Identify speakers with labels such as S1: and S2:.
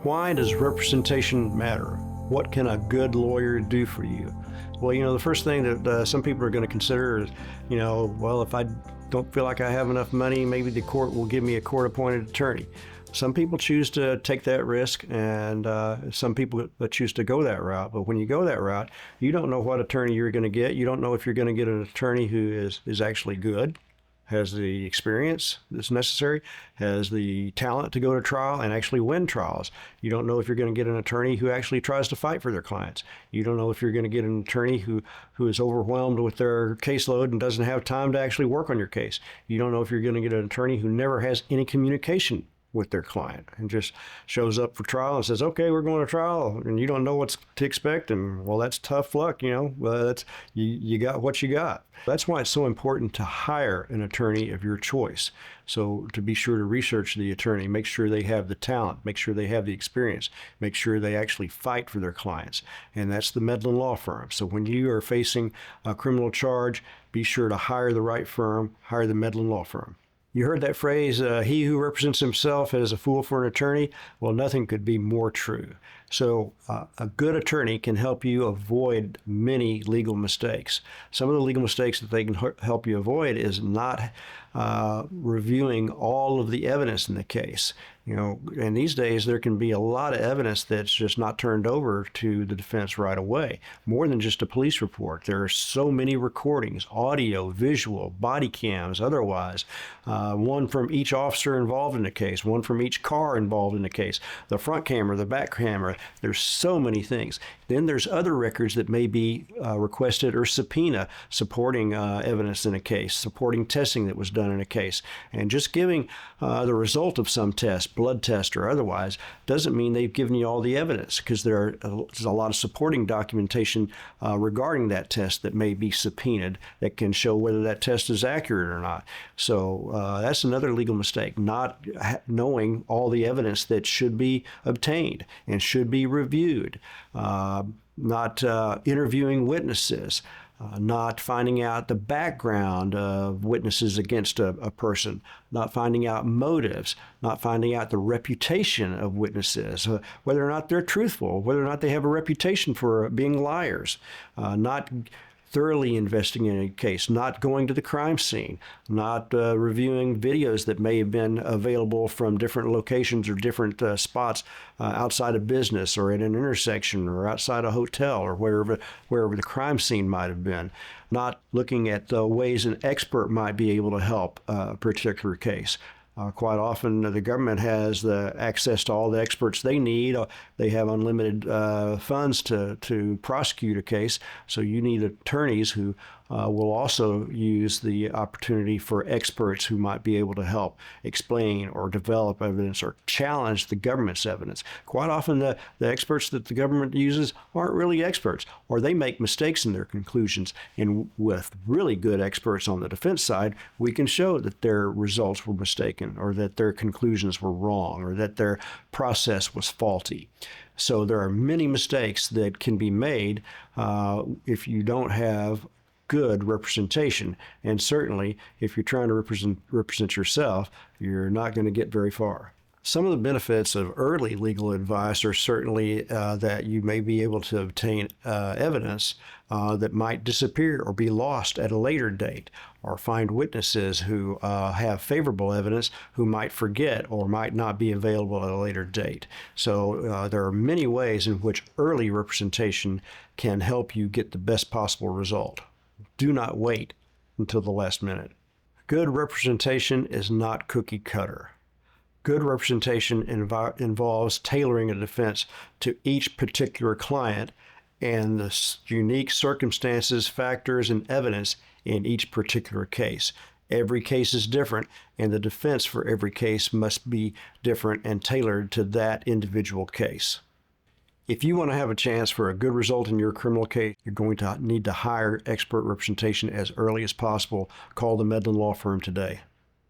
S1: Why does representation matter? What can a good lawyer do for you? Well, the first thing that some people are going to consider is, well, if I don't feel like I have enough money, maybe the court will give me a court-appointed attorney. Some people choose to take that risk, and some people choose to go that route. But when you go that route, you don't know what attorney you're going to get. You don't know if you're going to get an attorney who is actually good, has the experience that's necessary, has the talent to go to trial and actually win trials. You don't know if you're going to get an attorney who actually tries to fight for their clients. You don't know if you're going to get an attorney who is overwhelmed with their caseload and doesn't have time to actually work on your case. You don't know if you're going to get an attorney who never has any communication with their client and just shows up for trial and says, okay, we're going to trial, and you don't know what to expect, and well, that's tough luck, that's you got what you got. That's why it's so important to hire an attorney of your choice. So to be sure to research the attorney, make sure they have the talent, make sure they have the experience, make sure they actually fight for their clients. And that's the Medlin Law Firm. So when you are facing a criminal charge, be sure to hire the right firm, hire the Medlin Law Firm. You heard that phrase, he who represents himself is a fool for an attorney. Well, nothing could be more true. So a good attorney can help you avoid many legal mistakes. Some of the legal mistakes that they can help you avoid is not reviewing all of the evidence in the case. And these days there can be a lot of evidence that's just not turned over to the defense right away. More than just a police report. There are so many recordings, audio, visual, body cams, otherwise. One from each officer involved in the case, one from each car involved in the case, the front camera, the back camera. There's so many things. Then there's other records that may be requested or subpoena supporting evidence in a case, supporting testing that was done in a case. And just giving the result of some test, blood test or otherwise, doesn't mean they've given you all the evidence, because there's a lot of supporting documentation regarding that test that may be subpoenaed that can show whether that test is accurate or not. So that's another legal mistake, not knowing all the evidence that should be obtained and should be reviewed, not interviewing witnesses, not finding out the background of witnesses against a person, not finding out motives, not finding out the reputation of witnesses, whether or not they're truthful, whether or not they have a reputation for being liars, not thoroughly investigating a case, not going to the crime scene, not reviewing videos that may have been available from different locations or different spots outside of business or at an intersection or outside a hotel or wherever the crime scene might have been, not looking at the ways an expert might be able to help a particular case. Quite often, the government has the access to all the experts they need. They have unlimited funds to prosecute a case, so you need attorneys who will also use the opportunity for experts who might be able to help explain or develop evidence or challenge the government's evidence. Quite often, the experts that the government uses aren't really experts, or they make mistakes in their conclusions. And with really good experts on the defense side, we can show that their results were mistaken, or that their conclusions were wrong, or that their process was faulty. So there are many mistakes that can be made if you don't have good representation. And certainly, if you're trying to represent yourself, you're not going to get very far. Some of the benefits of early legal advice are certainly that you may be able to obtain evidence that might disappear or be lost at a later date, or find witnesses who have favorable evidence who might forget or might not be available at a later date. So there are many ways in which early representation can help you get the best possible result. Do not wait until the last minute. Good representation is not cookie cutter. Good representation involves tailoring a defense to each particular client and the unique circumstances, factors, and evidence in each particular case. Every case is different, and the defense for every case must be different and tailored to that individual case. If you want to have a chance for a good result in your criminal case, you're going to need to hire expert representation as early as possible. Call the Medlin Law Firm today.